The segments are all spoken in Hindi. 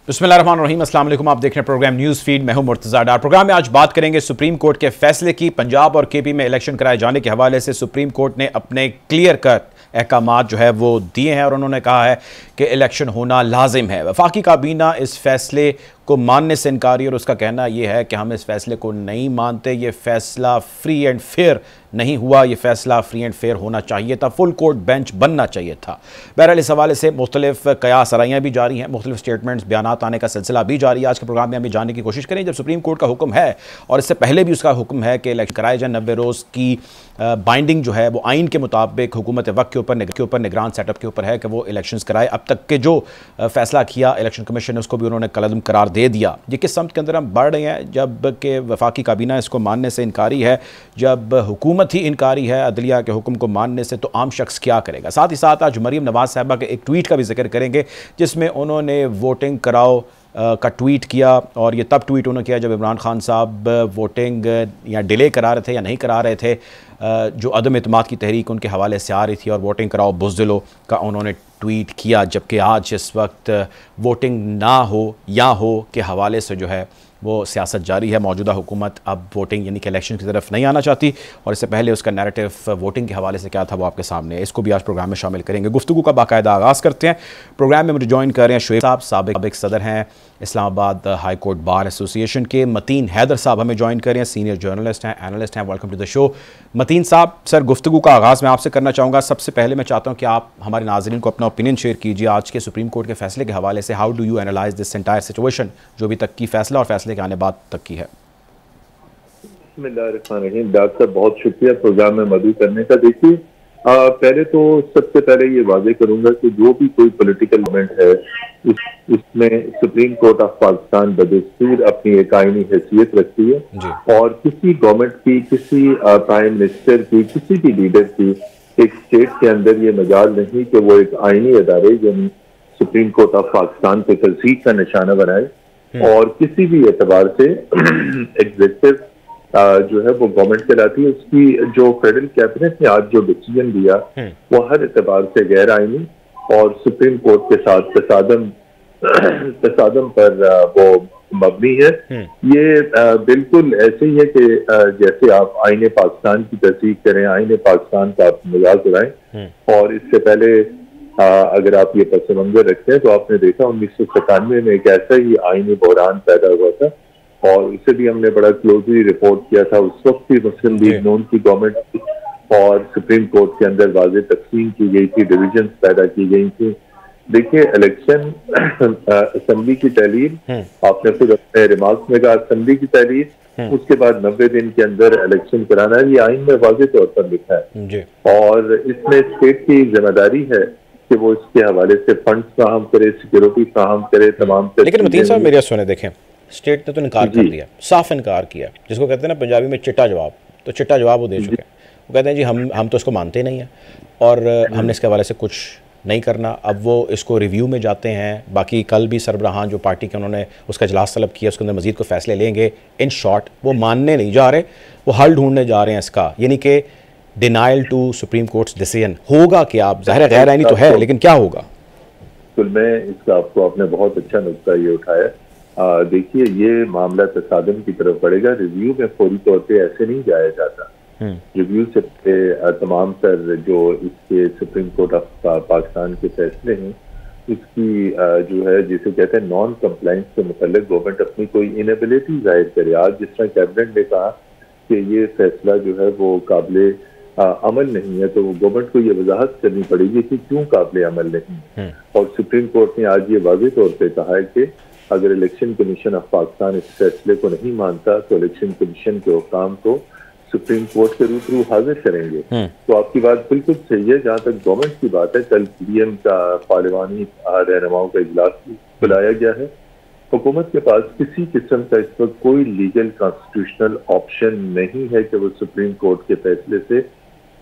बिस्मिल्लाहिर्रहमानिर्रहीम, अस्सलाम वालेकुम। आप देख रहे हैं प्रोग्राम न्यूज़ फीड। मैं हूं मुर्तज़ा डार। प्रोग्राम में आज बात करेंगे सुप्रीम कोर्ट के फैसले की। पंजाब और केपी में इलेक्शन कराए जाने के हवाले से सुप्रीम कोर्ट ने अपने क्लियर कट अहकामात जो है वो दिए हैं और उन्होंने कहा है कि इलेक्शन होना लाजिम है। वफाकी काबीना इस फैसले को मानने से इनकारी और उसका कहना यह है कि हम इस फैसले को नहीं मानते। ये फैसला फ्री एंड फेयर नहीं हुआ, ये फैसला फ्री एंड फेयर होना चाहिए था, फुल कोर्ट बेंच बनना चाहिए था। बहरहाल इस हवाले से मुख्तलिफ कयास आराइयाँ भी जारी हैं, मुख्तलिफ स्टेटमेंट्स बयानात आने का सिलसिला भी जारी है। आज के प्रोग्राम में हम जानने की कोशिश करें, जब सुप्रीम कोर्ट का हुक्म है और इससे पहले भी उसका हुक्म है कि इलेक्शन कराए जाए 90 रोज़ की बाइंडिंग जो है वो आइन के मुताबिक हुकूमत वक्त के ऊपर निगरान सेटअप के ऊपर है कि वो इलेक्शंस कराए। अब तक के जो फैसला किया इलेक्शन कमीशन ने उसको भी उन्होंने कलअदम करार दे दिया। ये किस समत के अंदर हम बढ़ रहे हैं, जब कि वफाकी काबीना इसको मानने से इनकारी है, जब हुकूमत ही इनकारी है अदलिया के हुक्म को मानने से, तो आम शख्स क्या करेगा। साथ ही साथ आज मरीम नवाज साहबा के एक ट्वीट का भी जिक्र करेंगे जिसमें उन्होंने वोटिंग कराओ का ट्वीट किया, और ये तब ट्वीट उन्होंने किया जब इमरान खान साहब वोटिंग या डिले करा रहे थे या नहीं करा रहे थे। जो अदम एतमाद की तहरीक उनके हवाले से आ रही थी और वोटिंग कराओ बुज़दिलो का उन्होंने ट्वीट किया, जबकि आज इस वक्त वोटिंग ना हो या हो के हवाले से जो है वो सियासत जारी है। मौजूदा हुकूमत अब वोटिंग यानी कि इलेक्शन की तरफ नहीं आना चाहती, और इससे पहले उसका नैरेटिव वोटिंग के हवाले से क्या था वो आपके सामने है। इसको भी आज प्रोग्राम में शामिल करेंगे। गुफ्तगू का बाकायदा आगाज़ करते हैं। प्रोग्राम में मुझे ज्वाइन कर रहे हैं शुएब साहब, साबिक सदर हैं Islamabad high court bar association के। मतीन हैदर साहब हमें ज्वाइन कर रहे हैं, सीनियर जर्नलिस्ट हैं, एनालिस्ट हैं। Welcome to the show Matin साहब। सर, गुफ्तगू का आगाज़ मैं आपसे करना चाहूँगा। सबसे पहले मैं चाहता हूँ कि आप हमारे नाज़रीन को अपना ओपिनियन शेयर कीजिए आज के सुप्रीम कोर्ट के फैसले के हवाले से। How do you analyse this entire situation जो अभी तक की फैसला और फैसले के आने बाद तक की है। डॉक्टर साहब, बहुत शुक्रिया प्रोग्राम में मदद करने का। देखिए, पहले तो सबसे पहले ये वाजे करूंगा कि जो भी कोई पॉलिटिकल मूवमेंट है उसमें सुप्रीम कोर्ट ऑफ पाकिस्तान बदस्तूर अपनी एक आईनी हैसियत रखती है, और किसी गवर्नमेंट की, किसी प्राइम मिनिस्टर की, किसी भी लीडर की एक स्टेट के अंदर ये मजाल नहीं कि वो एक आईनी अदारे यानी सुप्रीम कोर्ट ऑफ पाकिस्तान को तरजीह का निशाना बनाए, और किसी भी एतबार से एग्जीक्यूटिव जो है वो गवर्नमेंट कहलाती है। उसकी जो फेडरल कैबिनेट ने आज जो डिसीजन दिया वो हर एतबार से गैर आईनी और सुप्रीम कोर्ट के साथ तसादम पर वो मबनी है। ये बिल्कुल ऐसे ही है कि जैसे आप आईने पाकिस्तान की तस्दीक करें, आईने पाकिस्तान का आप मजाक उड़ाएं, और इससे पहले अगर आप ये पस मंजर रखते हैं तो आपने देखा 1997 में एक ऐसा ही आईनी बहरान पैदा हुआ था, और उसे भी हमने बड़ा क्लोजली रिपोर्ट किया था। उस वक्त भी मुस्लिम लीग नून की गवर्नमेंट थी और सुप्रीम कोर्ट के अंदर वाज़ेह तकसीम की गई थी, डिविजन पैदा की गई थी। देखिए, इलेक्शन असेंबली की तहलील, आपने खुद अपने रिमार्क्स में कहा असेंबली की तहलील, उसके बाद 90 दिन के अंदर इलेक्शन कराना, ये आइन में वाज़ेह तौर पर लिखा है, और इसमें स्टेट की जिम्मेदारी है कि वो इसके हवाले से फंड फ्राहम करे, सिक्योरिटी फ्राहम करे, तमाम। लेकिन मतीन साहब मेरी सुने, देखें, स्टेट ने तो इनकार कर दिया, साफ इनकार किया, जिसको कहते हैं ना पंजाबी में चिट्टा जवाब। तो चिट्टा जवाब वो दे चुके हैं। वो कहते हैं जी हम तो इसको मानते नहीं हैं और हमने इसके हवाले से कुछ नहीं करना। अब वो इसको रिव्यू में जाते हैं। बाकी कल भी सरबराहान जो पार्टी के उन्होंने उसका इजलास तलब किया, उसके अंदर मजीद को फैसले लेंगे। इन शॉर्ट वो मानने नहीं जा रहे, वो हल ढूंढने जा रहे हैं इसका, यानी कि denial to supreme court's decision. होगा क्या? आप ज़ाहिर गैर आईनी तो है, लेकिन क्या होगा? मैं इसका आपने बहुत अच्छा नुक्ता ये उठाया। देखिए, ये मामला तसादम की तरफ बढ़ेगा। रिव्यू में फौरी तौर पे ऐसे नहीं जाया जाता। रिव्यू से तमाम तर जो इसके सुप्रीम कोर्ट ऑफ पाकिस्तान के फैसले हैं उसकी जो है जिसे कहते हैं नॉन कंप्लाइंस के मुतालिक गवर्नमेंट अपनी कोई इनेबिलिटी जाहिर करे। आज जिस तरह कैबिनेट ने कहा कि ये फैसला जो है वो काबिले अमल नहीं है, तो गवर्नमेंट को ये वजाहत करनी पड़ेगी कि क्यों काबिले अमल नहीं। और सुप्रीम कोर्ट ने आज ये वाज़ेह तौर पर कहा है कि अगर इलेक्शन कमीशन ऑफ पाकिस्तान इस फैसले को नहीं मानता तो इलेक्शन कमीशन के हुक्म को सुप्रीम कोर्ट के रूबरू हाजिर करेंगे। तो आपकी बात बिल्कुल सही है। जहाँ तक गवर्नमेंट की बात है, कल पीडीएम का पार्लिमानी रहनुमाओं का इजलास बुलाया गया है। हुकूमत के पास किसी किस्म का इस वक्त कोई लीगल कॉन्स्टिट्यूशनल ऑप्शन नहीं है कि वो सुप्रीम कोर्ट के फैसले से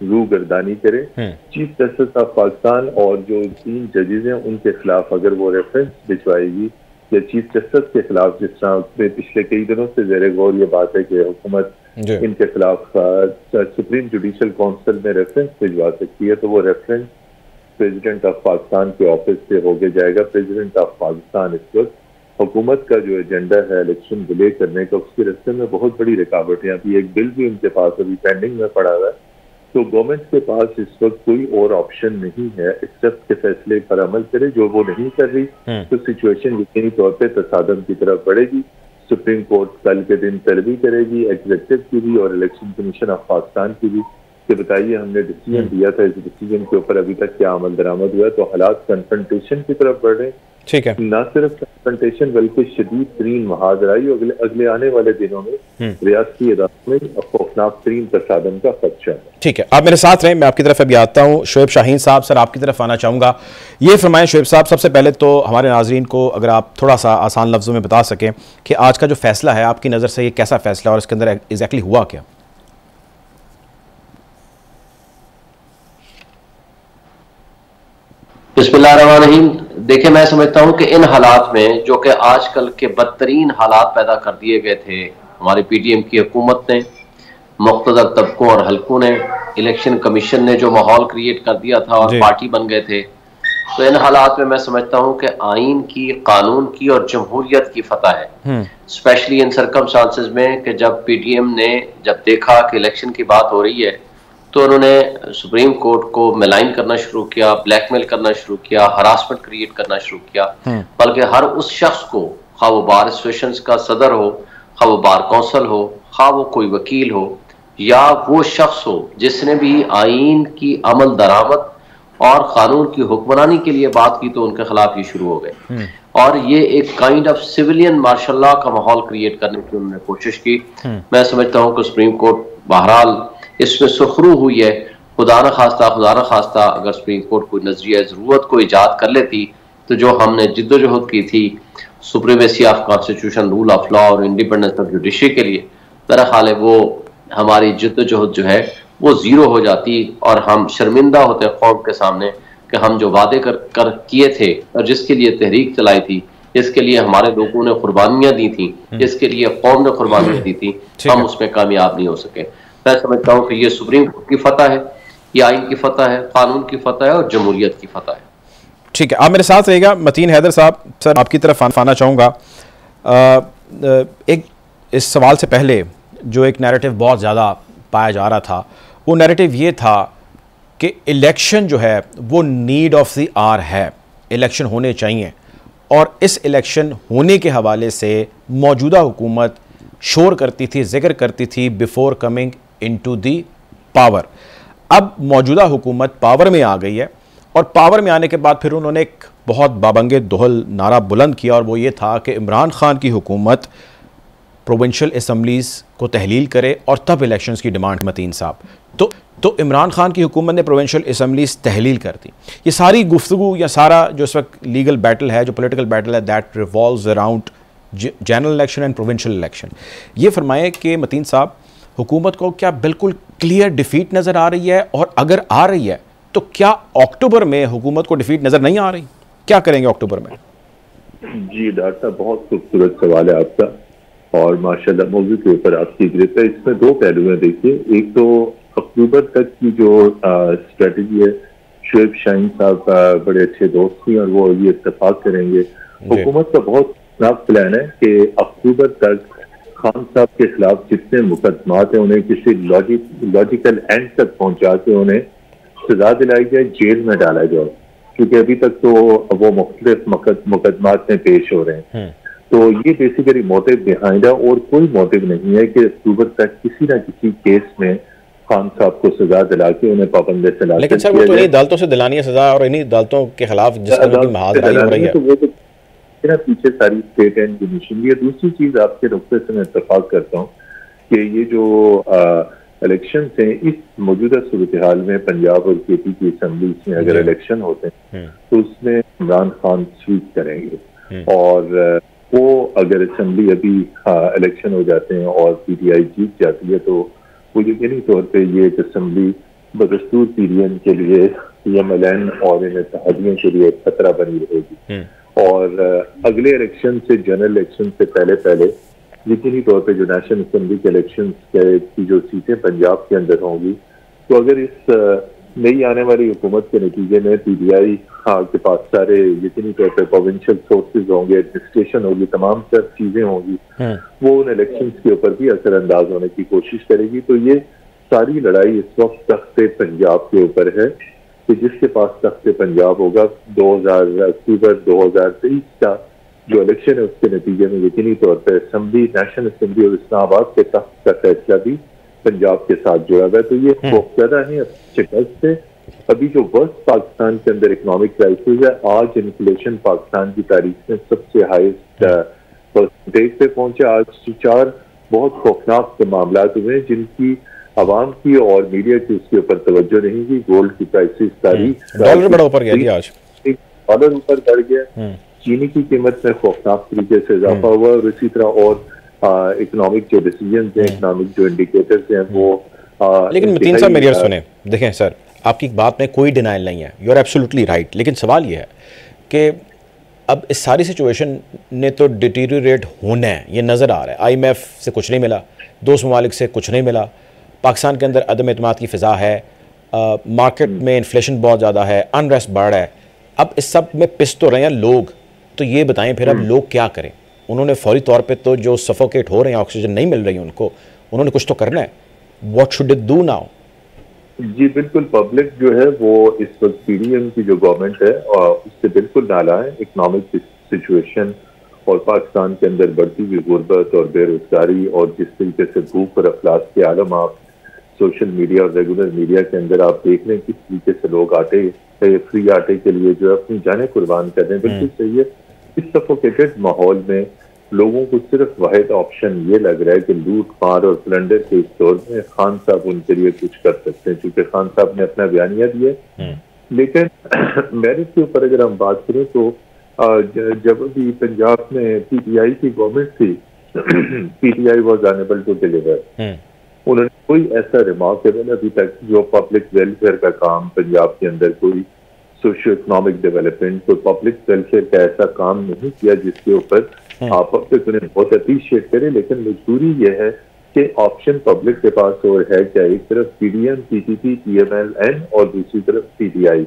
रूगर्दानी करे। चीफ जस्टिस ऑफ पाकिस्तान और जो 3 जजेज हैं उनके खिलाफ अगर वो रेफरेंस भिजवाएगी या चीफ जस्टिस के खिलाफ, जिस तरह पिछले कई दिनों से ज़ेरे गौर ये बात है कि हुकूमत इनके खिलाफ सुप्रीम जुडिशल काउंसिल में रेफरेंस भिजवा सकती है, तो वो रेफरेंस प्रेसिडेंट ऑफ पाकिस्तान के ऑफिस से होके जाएगा। प्रेसिडेंट ऑफ पाकिस्तान इस वक्त हुकूमत का जो एजेंडा है इलेक्शन डिले करने का, उसके रास्ते में बहुत बड़ी रुकावट है। अभी एक बिल भी उनके पास अभी पेंडिंग में पड़ा हुआ है। तो गवर्नमेंट के पास इस वक्त कोई और ऑप्शन नहीं है एक्सेप्ट के फैसले पर अमल करे, जो वो नहीं कर रही। तो सिचुएशन यकीनी तौर पर तसादम की तरफ बढ़ेगी। सुप्रीम कोर्ट कल के दिन पैरवी करेगी एग्जीक्यूटिव की भी और इलेक्शन कमीशन ऑफ पाकिस्तान की भी कि बताइए हमने डिसीजन दिया था, इस डिसीजन के ऊपर अभी तक क्या अमल दरामद हुआ। तो हालात कन्फ्रंटेशन की तरफ बढ़ रहे हैं। ठीक है, न सिर्फ कन्फ्रंटेशन बल्कि शदीद तरीन महाजराई अगले आने वाले दिनों में रियासती इदारों में खौफनाक तरीन तसादम का खदशा है। ठीक है, आप मेरे साथ रहें, मैं आपकी तरफ अभी आता हूँ। शोएब शाहीन साहब, सर आपकी तरफ आना चाहूँगा। ये फरमाएं शोएब साहब, सबसे पहले तो हमारे नाजरीन को अगर आप थोड़ा सा आसान लफ्ज़ों में बता सकें कि आज का जो फैसला है आपकी नज़र से ये कैसा फैसला और इसके अंदर एग्जैक्टली हुआ क्या? बिस्मिल्लाहिर्रहमानिर्रहीम। देखिए, मैं समझता हूँ कि इन हालात में जो कि आजकल के बदतरीन हालात पैदा कर दिए गए थे हमारी पीटीएम की हुकूमत ने, मुख्तलिफ तबकों और हलकों ने, इलेक्शन कमीशन ने जो माहौल क्रिएट कर दिया था और पार्टी बन गए थे, तो इन हालात में मैं समझता हूँ कि आइन की, कानून की और जमहूरियत की फतह है। स्पेशली इन सरकमस्टांसेस में कि जब पीटीएम ने जब देखा कि इलेक्शन की बात हो रही है तो उन्होंने सुप्रीम कोर्ट को मेलाइन करना शुरू किया, ब्लैकमेल करना शुरू किया, हरासमेंट क्रिएट करना शुरू किया। बल्कि हर उस शख्स को, खा वो बार एसोसिएशन का सदर हो, खा वो बार कौंसल हो, खा वो कोई वकील हो या वो शख्स हो जिसने भी आइन की अमल दरामद और कानून की हुक्मरानी के लिए बात की, तो उनके खिलाफ ये शुरू हो गए। और ये एक kind of civilian martial law का माहौल क्रिएट करने की उन्होंने कोशिश की। मैं समझता हूँ कि सुप्रीम कोर्ट बहरहाल इसमें सुखरू हुई है। खुदा न खास्ता अगर सुप्रीम कोर्ट कोई नजरिया जरूरत को इजाद कर लेती तो जो हमने जिद्दोजहद की थी supremacy of constitution, rule of law और इंडिपेंडेंस ऑफ जुडिशरी के लिए, मेरा ख्याल है वो हमारी जिद्दोजहद जो है वो जीरो हो जाती और हम शर्मिंदा होते कौम के सामने कि हम जो वादे कर किए थे और जिसके लिए तहरीक चलाई थी, जिसके लिए हमारे लोगों ने कुर्बानियां दी थी, जिसके लिए कौम ने कुर्बानियां दी थी, हम उसमें कामयाब नहीं हो सके। मैं समझता हूँ कि ये सुप्रीम कोर्ट की फतह है, ये आइन की फतह है, कानून की फतह है और जमहूरियत की फतह है। ठीक है, आप मेरे साथ रहेगा। मतीन हैदर साहब, सर आपकी तरफ आना चाहूँगा। एक इस सवाल से पहले जो एक नैरेटिव बहुत ज़्यादा पाया जा रहा था, वो नैरेटिव ये था कि इलेक्शन जो है वो नीड ऑफ द आवर है, इलेक्शन होने चाहिए, और इस इलेक्शन होने के हवाले से मौजूदा हुकूमत शोर करती थी, जिक्र करती थी before coming into the power. अब मौजूदा हुकूमत पावर में आ गई है और पावर में आने के बाद फिर उन्होंने एक बहुत बाबंगे दोहल नारा बुलंद किया और वो ये था कि इमरान खान की हुकूमत प्रोविंशियल असम्बलीज़ को तहलील करे और तब इलेक्शंस की डिमांड। मतीन साहब, तो इमरान खान की हुकूमत ने प्रोविंशियल असम्बलीज़ तहलील कर दी। ये सारी गुफ्तगू या सारा जो इस वक्त लीगल बैटल है, जो पॉलिटिकल बैटल है, that revolves around general election and provincial election. ये फरमाएं कि मतीन साहब, हुकूमत को क्या बिल्कुल क्लियर डिफीट नज़र आ रही है, और अगर आ रही है तो क्या अक्टूबर में हुकूमत को डिफीट नज़र नहीं आ रही? क्या करेंगे अक्टूबर में? जी डॉक्टर साहब, बहुत खूबसूरत सवाल है आपका और माशाल्लाह मौजूद के ऊपर आपकी गिरफ्त है। इसमें दो पहलू हैं। देखिए, एक तो अक्टूबर तक की जो स्ट्रेटजी है, शोएब शाहीन साहब का बड़े अच्छे दोस्त थी और वो ये इत्तेफाक करेंगे। हुकूमत का बहुत प्लान है कि अक्टूबर तक खान साहब के खिलाफ जितने मुकदमात हैं उन्हें किसी लॉजिकल एंड तक पहुंचा के उन्हें सजा दिलाई जाए, जेल में डाला जाए, क्योंकि अभी तक तो वो मुख्तलिफ मुकदमात में पेश हो रहे हैं। तो ये बेसिकली मोटिव बिहाइंड है और कोई मोटिव नहीं है कि अक्टूबर तक किसी ना किसी केस में खान साहब को सजा दिला के उन्हें पाबंद सलाह। लेकिन सर वो तो इन्हीं अदालतों से दिलानी है सजा, और इन्हीं अदालतों के खिलाफ जिसका महाजराई हो रही है, तो वो तो पीछे सारी स्टेट एंड जुडिशरी है। दूसरी चीज आपके रुखसे से मैं इत्तेफाक करता हूँ कि ये जो इलेक्शन हैं, इस मौजूदा सूरत हाल में पंजाब और केपी की असम्बलीज में अगर इलेक्शन होते हैं तो उसमें इमरान खान स्वीप करेंगे, और वो अगर असम्बली अभी इलेक्शन हो जाते हैं और पीटीआई जीत जाती है तो वो यकीनी तौर पर ये असम्बली बदस्तूर पीडीएम के लिए, PMLN और इन इत्तेहादियों के लिए खतरा बनी रहेगी। और अगले इलेक्शन से, जनरल इलेक्शन से पहले यकीनी तौर पे जो नेशनल असेंबली के इलेक्शन की जो सीटें पंजाब के अंदर होंगी, तो अगर इस नई आने वाली हुकूमत के नतीजे में पीटीआई के पास सारे यकीनी तौर पर प्रोविंशियल सोर्सेज होंगे, एडमिनिस्ट्रेशन होगी, तमाम सब चीजें होंगी, वो उन इलेक्शंस के ऊपर भी असरअंदाज होने की कोशिश करेगी। तो ये सारी लड़ाई इस वक्त तख्ते पंजाब के ऊपर है कि जिसके पास तख्ते पंजाब होगा 2023 का जो इलेक्शन है उसके नतीजे में यकीनी तौर पर असेंबली, नेशनल असेंबली और इस्लामाबाद के तख्त का फैसला भी पंजाब के साथ जुड़ा हुआ है। तो ये खौफजदा है शिकस्त से। अभी जो वर्स्ट पाकिस्तान के अंदर इकोनॉमिक क्राइसिस है, आज इन्फ्लेशन पाकिस्तान की तारीख में सबसे हाईएस्ट परसेंटेज पे पहुंचे। आज 4 बहुत खौफनाक मामला हुए जिनकी आवाम की और मीडिया की उसके ऊपर तवज्जो नहीं की। गोल्ड की प्राइसेस तारीख, डॉलर बड़ा ऊपर गया, आज डॉलर ऊपर बढ़ गया, चीनी की कीमत में खौफनाक तरीके से इजाफा हुआ और इसी तरह और इकोनॉमिक जो डिसीजन हैं, इकोनॉमिक जो इंडिकेटर्स हैं वो लेकिन मतीन साहब मेरी सुने, देखें सर, आपकी बात में कोई डिनाइल नहीं है, यू आर एब्सोल्युटली राइट, लेकिन सवाल ये है कि अब इस सारी सिचुएशन ने तो डिटीरियोरेट होना है, ये नज़र आ रहा है। IMF से कुछ नहीं मिला, दोस्त ममालिक से कुछ नहीं मिला, पाकिस्तान के अंदर अदम एतमाद की फ़िज़ा है, मार्केट में इन्फ्लेशन बहुत ज़्यादा है, अनरेस्ट बढ़ रहा है। अब इस सब में पिस तो रहे हैं लोग, तो ये बताएं फिर अब लोग क्या करें? उन्होंने फौरी तौर पे तो जो सफोकेट हो रहे हैं, ऑक्सीजन नहीं मिल रही उनको, उन्होंने कुछ तो करना है। What should it do now? जी बिल्कुल, पब्लिक जो है वो इस वक्त PDM की जो गवर्नमेंट है उससे बिल्कुल नाला है। इकोनॉमिक सिचुएशन और पाकिस्तान के अंदर बढ़ती हुई गुर्बत और बेरोजगारी और जिस तरीके से भूख और अफलास के आलम आप सोशल मीडिया और रेगुलर मीडिया के अंदर आप देख रहे हैं किस तरीके से लोग फ्री आटे के लिए जो है अपनी जानें कुर्बान कर रहे हैं। बिल्कुल सही है। इस सफोकेटेड माहौल में लोगों को सिर्फ वाहिद ऑप्शन ये लग रहा है कि लूट मार और प्लंडर के इस दौर में खान साहब उनके लिए कुछ कर सकते हैं, क्योंकि खान साहब ने अपना बयानिया दिया। लेकिन मेरिट के ऊपर अगर हम बात करें तो जब भी पंजाब में PTI की गवर्नमेंट थी, PTI was unable to deliver. उन्होंने कोई ऐसा रिमार्केबल अभी तक जो पब्लिक वेलफेयर का काम पंजाब के अंदर, कोई सोशियो इकोनॉमिक डेवलपमेंट, कोई पब्लिक वेलफेयर का ऐसा काम नहीं किया जिसके ऊपर आप उन्हें बहुत अप्रिशिएट करें। लेकिन मजबूरी यह है कि ऑप्शन पब्लिक के पास और है क्या, एक तरफ PDM, PPP, PMLN और दूसरी तरफ PTI।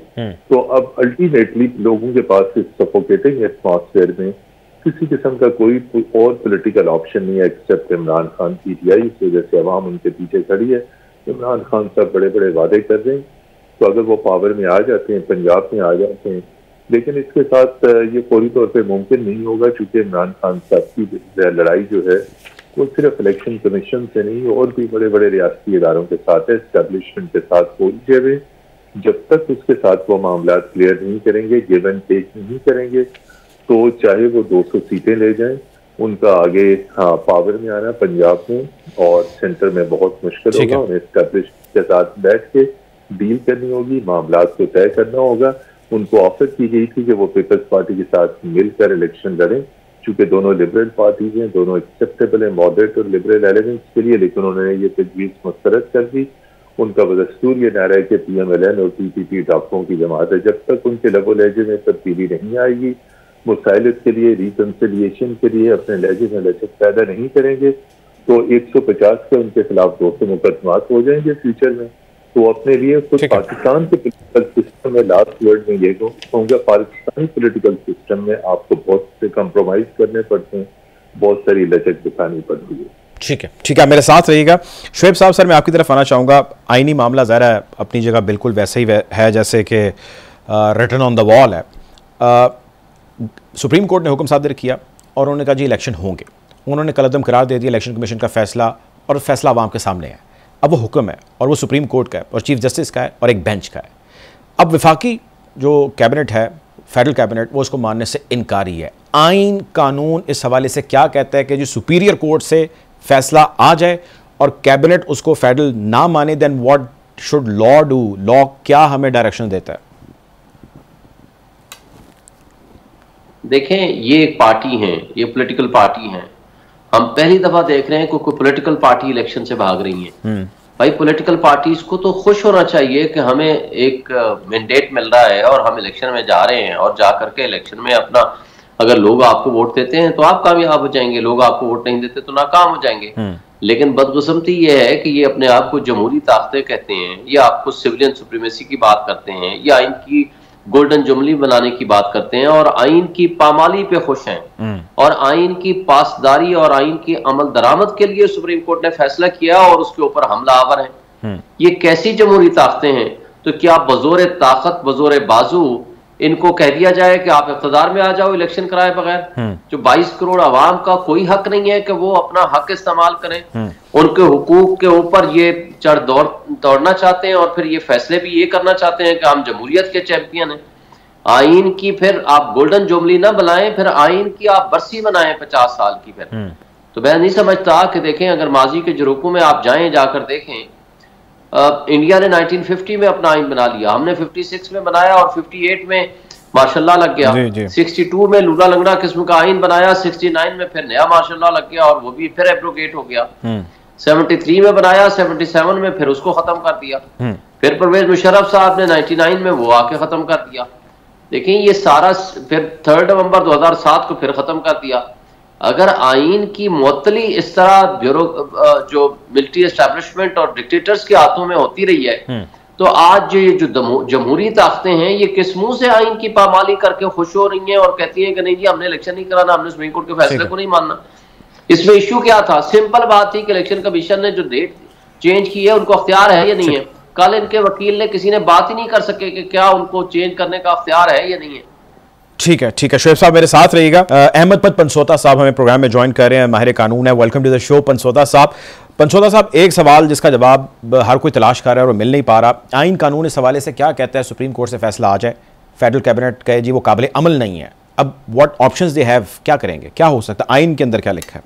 तो अब अल्टीमेटली लोगों के पास इस सफोकेटिंग एटमॉस्फेयर में किसी किस्म का कोई और पॉलिटिकल ऑप्शन नहीं है एक्सेप्ट इमरान खान, PTI। इस वजह से अवाम उनके पीछे खड़ी है। इमरान खान साहब बड़े बड़े वादे कर रहे हैं, तो अगर वो पावर में आ जाते हैं, पंजाब में आ जाते हैं, लेकिन इसके साथ ये फौरी तौर पे मुमकिन नहीं होगा, क्योंकि इमरान खान साहब की लड़ाई जो है वो सिर्फ इलेक्शन कमीशन से नहीं और भी बड़े बड़े रियासती इदारों के साथ है, एस्टेब्लिशमेंट के साथ पहुंचे हुए। जब तक उसके साथ वो मामला क्लियर नहीं करेंगे, गिव एंड टेक नहीं करेंगे, तो चाहे वो 200 सीटें ले जाएं, उनका आगे पावर में आना पंजाब में और सेंटर में बहुत मुश्किल होगा। उन्हें एस्टेब्लिशमेंट के साथ बैठ के डील करनी होगी, मामला को तय करना होगा। उनको ऑफर की गई थी कि वो पीपल्स पार्टी के साथ मिलकर इलेक्शन लड़ें, चूंकि दोनों लिबरल पार्टीज हैं, दोनों एक्सेप्टेबल है मॉडरेट और लिबरल एलिमेंट्स के लिए, लेकिन उन्होंने ये तजवीज़ मुस्तरद कर दी। उनका बदस्तूर ये नारा है कि PMLN और PPP डाकुओं की जमात है। जब तक उनके लबो लहजे में तब्दीली नहीं आएगी, मुसाइलत के लिए, रिकन्सिलिएशन के लिए अपने लहजे में लचक पैदा नहीं करेंगे, तो 150 के उनके खिलाफ 200 मुकदमात हो जाएंगे फ्यूचर में। तो अपने लिए खुद पाकिस्तान के पॉलिटिकल सिस्टम में लास्ट वर्ड में ये कहूँगा, पाकिस्तानी पॉलिटिकल सिस्टम में आपको बहुत से कंप्रोमाइज करने पड़ते हैं, बहुत सारी लचक दिखानी पड़ती है। ठीक है, ठीक है, आप मेरे साथ रहिएगा। शुएब साहब, सर मैं आपकी तरफ आना चाहूँगा। आईनी मामला ज़ाहिर है अपनी जगह बिल्कुल वैसे ही है जैसे कि रिटन ऑन द वॉल है। सुप्रीम कोर्ट ने हुक्म सादर किया और उन्होंने कहा जी इलेक्शन होंगे। उन्होंने कलअदम करार दे दिया इलेक्शन कमीशन का फैसला, और फैसला आवाम के सामने है। अब वो हुक्म है और वो सुप्रीम कोर्ट का है और चीफ जस्टिस का है और एक बेंच का है। अब वफाकी जो कैबिनेट है, फेडरल कैबिनेट, वो उसको मानने से इनकारी है। आइन कानून इस हवाले से क्या कहता है कि जो सुपीरियर कोर्ट से फैसला आ जाए और कैबिनेट उसको फेडरल ना माने, then what should law do? Law क्या हमें डायरेक्शन देता है? देखें, ये एक पार्टी है, ये पॉलिटिकल पार्टी है। हम पहली दफा देख रहे हैं कि कोई पॉलिटिकल पार्टी इलेक्शन से भाग रही है। भाई पॉलिटिकल पार्टीज को तो खुश होना चाहिए कि हमें एक मैंडेट मिल रहा है और हम इलेक्शन में जा रहे हैं, और जा करके इलेक्शन में अपना, अगर लोग आपको वोट देते हैं तो आप कामयाब हो जाएंगे, लोग आपको वोट नहीं देते तो नाकाम हो जाएंगे। लेकिन बदकिस्मती ये है कि ये अपने आप को जमहूरी ताकतें कहते हैं, या आपको सिविलियन सुप्रीमेसी की बात करते हैं, या आइन की गोल्डन जुमली बनाने की बात करते हैं, और आइन की पामाली पे खुश हैं, और आइन की पासदारी और आइन की अमल दरामद के लिए सुप्रीम कोर्ट ने फैसला किया और उसके ऊपर हमला आवर है। ये कैसी जमहूरी ताकतें हैं? तो क्या बजोर ताकत, बजोर बाजू इनको कह दिया जाए कि आप इख्तिदार में आ जाओ इलेक्शन कराए बगैर? जो 22 करोड़ आवाम का कोई हक नहीं है कि वो अपना हक इस्तेमाल करें? उनके हुकूक के ऊपर ये दौड़ना चाहते हैं और फिर ये फैसले भी ये करना चाहते हैं कि हम जमहूरियत के चैंपियन हैं। आइन की फिर आप गोल्डन जुबली ना बुलाएं, फिर आइन की आप बरसी बनाएं 50 साल की। फिर तो मैं नहीं समझता कि देखें, अगर माजी के जुरूकों में आप जाएं, जाकर देखें, इंडिया ने 1950 में अपना आइन बना लिया, हमने 56 में बनाया और 58 में माशाल्लाह लग गया। 62 में लूला लंगड़ा किस्म का आइन बनाया, 69 में फिर नया माशाल्लाह लग गया और वो भी फिर एब्रोगेट हो गया। 73 में बनाया, 77 में फिर उसको खत्म कर दिया। फिर परवेज मुशर्रफ साहब ने 99 में वो आके खत्म कर दिया। देखिए ये सारा, फिर 3 नवंबर 2007 को फिर खत्म कर दिया। अगर आइन की मुअत्तली इस तरह ब्यूरो जो मिलिट्री एस्टैब्लिशमेंट और डिक्टेटर्स के हाथों में होती रही है, तो आज ये जो जमहूरी ताकतें हैं, ये किस मुंह से आइन की पामाली करके खुश हो रही हैं और कहती हैं कि नहीं जी हमने इलेक्शन नहीं कराना, हमने सुप्रीम कोर्ट के फैसले को नहीं मानना। इसमें इश्यू क्या था? सिंपल बात थी कि इलेक्शन कमीशन ने जो डेट चेंज की है उनको अख्तियार है या नहीं है। कल इनके वकील ने, किसी ने बात ही नहीं कर सके कि क्या उनको चेंज करने का अख्तियार है या नहीं है। ठीक है, ठीक है। शोएब साहब मेरे साथ रहिएगा। अहमद पनसोता साहब हमें प्रोग्राम में ज्वाइन कर रहे हैं, माहिर कानून है। वेलकम टू द शो पनसोता साहब। पनसोता साहब, एक सवाल जिसका जवाब हर कोई तलाश कर रहा है और मिल नहीं पा रहा, आइन कानून इस हवाले से क्या कहता है? सुप्रीम कोर्ट से फैसला आ जाए, फेडरल कैबिनेट कहे जी वो काबिल अमल नहीं है, अब व्हाट ऑप्शंस दे हैव, क्या करेंगे, क्या हो सकता है? आइन के अंदर क्या लिखा है?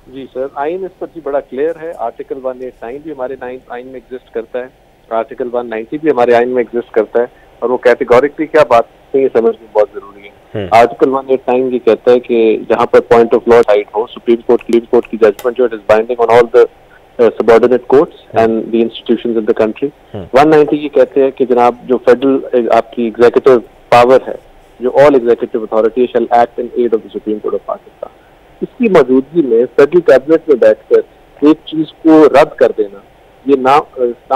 जी सर, आइन इस पर जी बड़ा क्लियर है। आर्टिकल 189 भी हमारे आइन में एग्जिस्ट करता है, आर्टिकल 190 भी हमारे आइन में एग्जिस्ट करता है, और वो कैटेगोरिकली क्या बात है ये समझना बहुत जरूरी है। आर्टिकल 189 ये कहता है कि जहां पर पॉइंट ऑफ लॉ साइड हो, सुप्रीम कोर्ट की जजमेंट जो is binding on all the subordinate courts and the institutions in the country. 190 ये कहते हैं कि जनाब जो फेडरल आपकी एग्जीक्यूटिव पावर है, जो all executive authority shall act in aid of the supreme court of Pakistan. इसकी मौजूदगी में फेडरल कैबिनेट में बैठकर एक चीज को रद्द कर देना, ये ना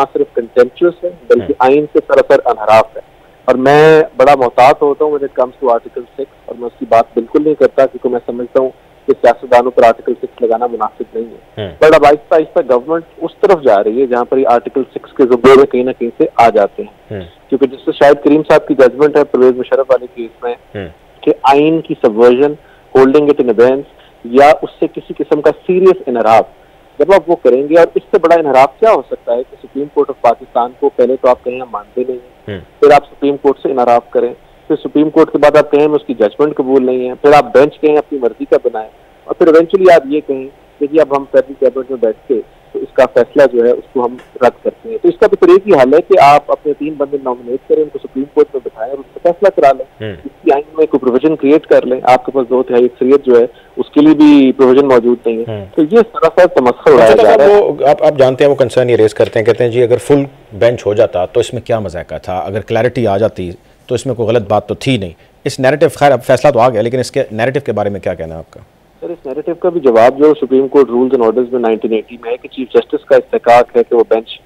सिर्फ कंटेम्पचुअस है बल्कि आइन से सरासर अनहराफ है। और मैं बड़ा मोहतात होता हूँ when it comes to article 6, और मैं उसकी बात बिल्कुल नहीं करता क्योंकि मैं समझता हूँ कि सियासतदानों पर आर्टिकल 6 लगाना मुनासिब नहीं है। बट अब आहिस्ता आहिस्ता गवर्नमेंट उस तरफ जा रही है जहाँ पर आर्टिकल 6 के जुम्मे में कहीं ना कहीं से आ जाते हैं, क्योंकि जिससे शायद करीम साहब की जजमेंट है परवेज मुशर्रफ वाले केस में कि आइन की सबवर्जन, होल्डिंग इट इन अबेंस या उससे किसी किस्म का सीरियस इनहराफ जब आप वो करेंगे, और इससे बड़ा इनहराफ क्या हो सकता है कि सुप्रीम कोर्ट ऑफ पाकिस्तान को पहले तो आप कहें हम मानते नहीं हैं, फिर आप सुप्रीम कोर्ट से इनहराफ करें, फिर सुप्रीम कोर्ट के बाद आप कहें उसकी जजमेंट कबूल नहीं है, फिर आप बेंच कहें अपनी मर्जी का बनाएं, और फिर इवेंचुअली आप ये कहें कि जी अब हम फेडरल कैबिनेट में बैठ के तो इसका फैसला जो है उसको हम रद्द करते हैं। तो इसका भी तो एक ही हल है कि आप अपने 3 बंदे नॉमिनेट करें, उनको सुप्रीम कोर्ट में बिठाएं और उसका फैसला करा लें, इसकी आइन में कोई प्रोविजन क्रिएट कर लें। आपके पास 2/3 अक्सरियत जो है उसके लिए भी प्रोविजन मौजूद नहीं है। तो ये सरासर तमस्खुर उड़ाया जा रहा है। आप जानते हैं वो कंसर्न ये रेज करते हैं, कहते हैं जी अगर फुल बेंच हो जाता तो इसमें क्या मजाका था, अगर क्लैरिटी आ जाती तो इसमें कोई गलत बात तो थी नहीं। इस नैरेटिव, खैर अब फैसला तो आ गया, लेकिन इसके नैरेटिव के बारे में क्या कहना है आपका? सर, इस नैरेटिव का भी जवाब जो supreme court rules and orders में 1980 में है कि चीफ जस्टिस का इस्तेकाक है कि वो बेंच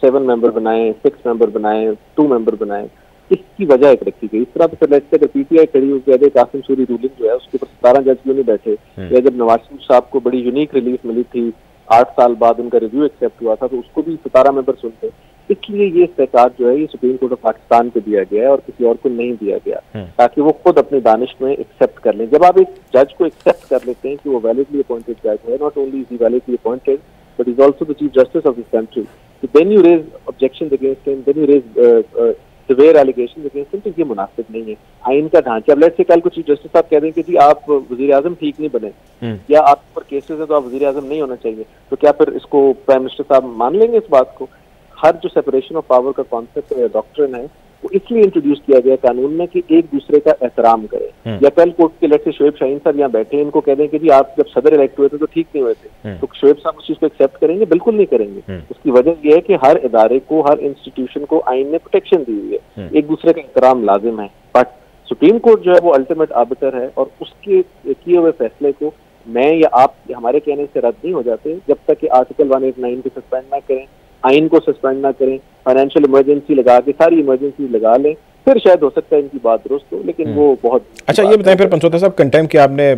7 मेंबर बनाए, 6 मेंबर बनाए, 2 मेंबर बनाए। इसकी वजह एक रखी गई। इस तरह से अगर पीटीआई खड़ी हो गया, कासिम सूरी रूलिंग जो है उसके ऊपर 17 जज क्यों नहीं बैठे, या जब नवाज शरीफ साहब को बड़ी यूनिक रिलीफ मिली थी 8 साल बाद उनका रिव्यू एक्सेप्ट हुआ था, तो उसको भी 17 मेंबर सुनते। इसलिए ये इस्तेकाक जो है ये सुप्रीम कोर्ट ऑफ पाकिस्तान को दिया गया है और किसी और को नहीं दिया गया, ताकि वो खुद अपनी दानिश में एक्सेप्ट कर लें। जब आप एक जज को एक्सेप्ट कर लेते हैं कि वो वैलिडली अपॉइंटेड जज है, not only is he validly appointed but is also the chief justice of this country, तो then you raise objections against him, then you raise severe allegations against him, तो ये मुनासिब नहीं है। आइन का ढांचा, अब लेट्स से कल को चीफ जस्टिस साहब कह दें कि जी आप वजीर आजम ठीक नहीं बने या आप पर केसेस है तो आप वजीर आजम नहीं होना चाहिए, तो क्या फिर इसको प्राइम मिनिस्टर साहब मान लेंगे इस बात को? हर जो सेपरेशन ऑफ पावर का कॉन्सेप्ट है या डॉक्ट्रिन है वो इसलिए इंट्रोड्यूस किया गया कानून में कि एक दूसरे का एहतराम करें। या कल कोर्ट के लेट से शोएब शाहीन साहब यहाँ बैठे हैं, इनको कह दें कि जी आप जब सदर इलेक्ट हुए थे तो ठीक नहीं हुए थे, तो शोएब साहब उस चीज को एक्सेप्ट करेंगे? बिल्कुल नहीं करेंगे। उसकी वजह यह है कि हर इदारे को, हर इंस्टीट्यूशन को आइन ने प्रोटेक्शन दी हुई है, एक दूसरे का एहतराम लाजिम है। बट सुप्रीम कोर्ट जो है वो अल्टीमेट आर्बिटर है और उसके किए हुए फैसले को मैं या आप हमारे कहने से रद्द नहीं हो जाते जब तक कि आर्टिकल 189 को सस्पेंड ना करें, आइन को सस्पेंड ना करें, फाइनेंशियल इमरजेंसी लगा के सारी इमरजेंसी लगा लें, फिर शायद हो सकता है इनकी बात दुरुस्त हो, लेकिन वो बहुत। अच्छा ये बताएं फिर पंचोता साहब, कंटेम्प्ट की आपने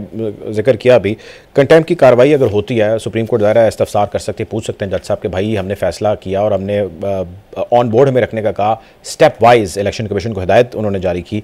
जिक्र किया अभी, कंटेम्प्ट की कार्रवाई अगर होती है सुप्रीम कोर्ट दायरा इस्तफसार कर सकती है, पूछ सकते हैं जज साहब के भाई हमने फैसला किया और हमने ऑन बोर्ड में रखने का कहा, स्टेप वाइज इलेक्शन कमीशन को हिदायत उन्होंने जारी की।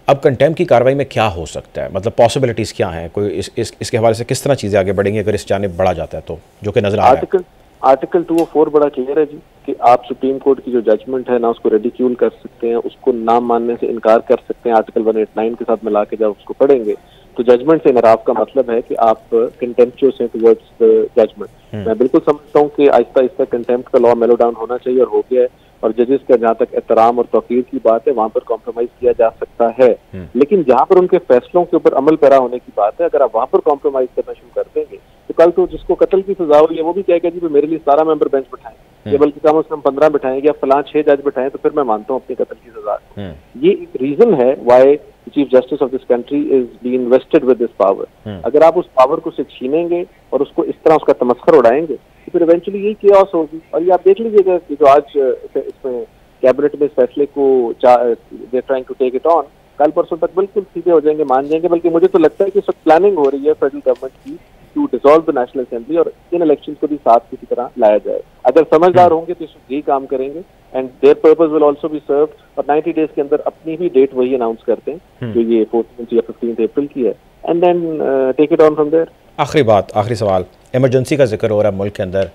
अब कंटेम्प्ट की कार्रवाई में क्या हो सकता है, मतलब पॉसिबिलिटीज़ क्या हैं, कोई इसके हवाले से किस तरह चीज़ें आगे बढ़ेंगी अगर इस जानिब बढ़ा जाता है तो, जो कि नजर आ रहा है? आर्टिकल 204 बड़ा क्लियर है जी कि आप सुप्रीम कोर्ट की जो जजमेंट है ना उसको रिडिक्यूल कर सकते हैं, उसको ना मानने से इनकार कर सकते हैं। आर्टिकल 189 के साथ मिला के जब उसको पढ़ेंगे तो जजमेंट से इनराफ का मतलब है कि आप कंटेम्प्चुअस हैं टुवर्ड्स द जजमेंट। मैं बिल्कुल समझता हूँ कि आहिस्ता आहिस्ता कंटेम्प्ट का लॉ मेलो डाउन होना चाहिए और हो गया है, और जजेस का जहाँ तक एहतराम और तौकीर की बात है वहां पर कॉम्प्रोमाइज किया जा सकता है, लेकिन जहाँ पर उनके फैसलों के ऊपर अमल पैरा होने की बात है, अगर आप वहां पर कॉम्प्रोमाइज करना शुरू कर देंगे तो कल तो जिसको कत्ल की सजा हुई है वो भी कहेगा जी मेरे लिए 17 मेंबर बेंच बिठाएं, या बल्कि कम से कम 15 बिठाएंगे या फलां 6 जज बिठाएं, तो फिर मैं मानता हूँ अपनी कत्ल की सजा। ये एक रीजन है why chief justice of this country is being invested with this power. अगर आप उस पावर को से छीनेंगे और उसको इस तरह उसका तमस्खर उड़ाएंगे तो फिर इवेंचुअली यही केओस होगी। और ये आप देख लीजिएगा कि जो आज इसमें कैबिनेट में इस फैसले को they trying to take it on, कल परसों तक बिल्कुल सीधे हो जाएंगे, मान जाएंगे। बल्कि मुझे तो लगता है कि इस वक्त प्लानिंग हो रही है फेडरल गवर्नमेंट की to dissolve the national assembly और इन इलेक्शंस को भी साथ किसी तरह लाया जाए। अगर समझदार होंगे तो इस यही काम करेंगे and there purpose will also be served, और 90 डेज के अंदर अपनी भी डेट वही अनाउंस करते हैं जो ये 14 या 15 अप्रैल की है, and then take it on from there. आखिरी बात, आखिरी सवाल, इमरजेंसी का जिक्र हो रहा है मुल्क के अंदर,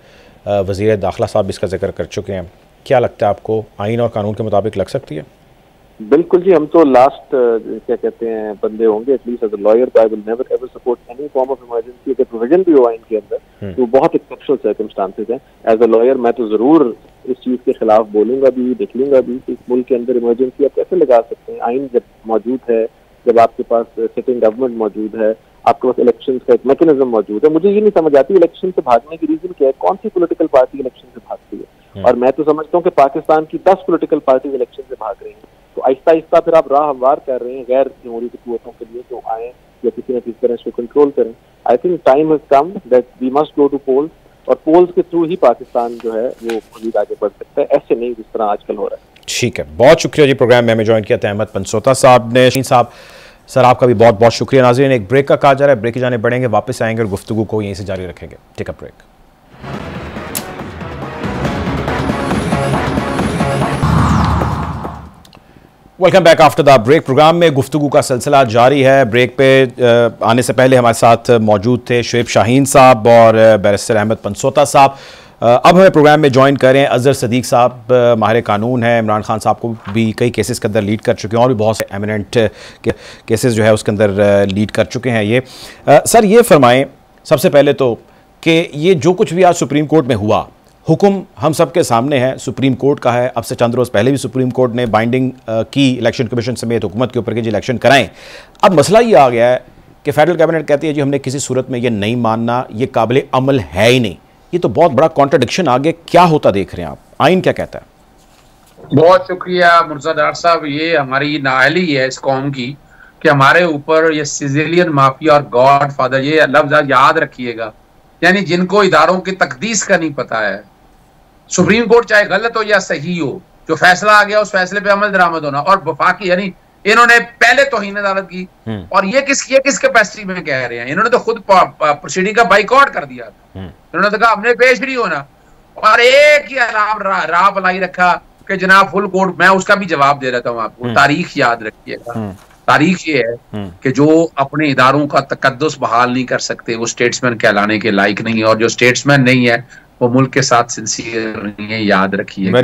वज़ीर दाखिला साहब इसका जिक्र कर चुके हैं, क्या लगता है आपको आइन और कानून के मुताबिक लग सकती है? बिल्कुल जी, हम तो लास्ट क्या कहते हैं बंदे होंगे, at least as a lawyer I will never ever support any form of emergency. अगर प्रोविजन भी हो आइन के अंदर तो बहुत एक्सेप्शनल सर्कमस्टांसेस हैं। एज अ लॉयर मैं तो जरूर इस चीज के खिलाफ बोलूंगा भी, निकलूंगा भी कि इस मुल्क के अंदर इमरजेंसी आप कैसे लगा सकते हैं। आइन जब मौजूद है, जब आपके पास सिटिंग गवर्नमेंट मौजूद है, आपके पास इलेक्शन का एक मैकेनिज्म मौजूद है, मुझे ये नहीं समझ आती इलेक्शन से भागने की रीजन क्या है, कौन सी पॉलिटिकल पार्टी इलेक्शन से भागती है? और मैं तो समझता हूँ कि पाकिस्तान की 10 पॉलिटिकल पार्टी इलेक्शन से भाग रही हैं, तो आहिस्ता आहिस्ता फिर आप राह हमवार कर रहे हैं गैर जमहूरी कुव्वतों के लिए जो आए या किसी न किसी तरह इसको कंट्रोल करें। I think time has come that we must go to polls, और पोल्स के थ्रू ही पाकिस्तान जो है वो मज़ीद आगे बढ़ सकता है, ऐसे नहीं जिस तरह आजकल हो रहा है। ठीक है, बहुत शुक्रिया जी, प्रोग्राम में हमें ज्वाइन किया था अहमद पंचोता साहब ने। साहब सर आपका भी बहुत बहुत शुक्रिया। नाज़रीन एक ब्रेक का कहा जा रहा है, ब्रेक की जाने बढ़ेंगे, वापस आएंगे और गुफ्तगू को यहीं से जारी रखेंगे। Take a break. Welcome back after the break. Programme में गुफ्तगू का सिलसिला जारी है। ब्रेक पे आने से पहले हमारे साथ मौजूद थे शुएब शाहीन साहब और बैरिस्टर अहमद पंचोता साहब। अब हमें प्रोग्राम में ज्वाइन कर रहे हैं अजहर सदीक साहब, माहिर कानून है, इमरान खान साहब को भी कई केसेस के अंदर लीड कर चुके हैं और भी बहुत से एमिनेंट केसेस जो है उसके अंदर लीड कर चुके हैं ये। सर ये फरमाएं सबसे पहले तो कि ये जो कुछ भी आज सुप्रीम कोर्ट में हुआ, हुक्म हम सब के सामने है, सुप्रीम कोर्ट का है। अब से चंद रोज़ पहले भी सुप्रीम कोर्ट ने बाइंडिंग की इलेक्शन कमीशन समेत हुकूमत के ऊपर कि जी इलेक्शन कराएं। अब मसला ये आ गया है कि फेडरल कैबिनेट कहती है जी हमने किसी सूरत में ये नहीं मानना, ये काबिल अमल है ही नहीं। ये तो बहुत बड़ा कॉन्ट्रडिक्शन आगे क्या होता देख रहे हैं आप, आइन क्या कहता है? बहुत शुक्रिया मुर्तज़ा डार साहब, ये हमारी नाअहली है इस कौम की कि हमारे ऊपर ये सिजिलियन माफिया और गॉड फादर, ये लफ्ज याद रखिएगा, यानी जिनको इदारों की तकदीस का नहीं पता है। सुप्रीम कोर्ट चाहे गलत हो या सही हो, जो फैसला आ गया उस फैसले पे अमल दरामद होना, और वफाकी यानी इन्होंने पहले तौहीन अदालत की, और ये किस कैपेसिटी में कह रहे हैं, इन्होंने तो खुद प्रोसीडिंग का बाइकआउट कर दिया था। इन्होंने तो कहा हमने पेश नहीं होना, और एक ही राह बनाई रखा कि जनाब फुल कोर्ट। मैं उसका भी जवाब दे रहा हूँ आपको, तारीख याद रखिएगा। तारीख ये है कि जो अपने इदारों का तकद्दुस बहाल नहीं कर सकते वो स्टेट्समैन कहलाने के लायक नहीं है, और जो स्टेट्समैन नहीं है वो मुल्क के साथ सिंसियर नहीं है, याद रखिएगा।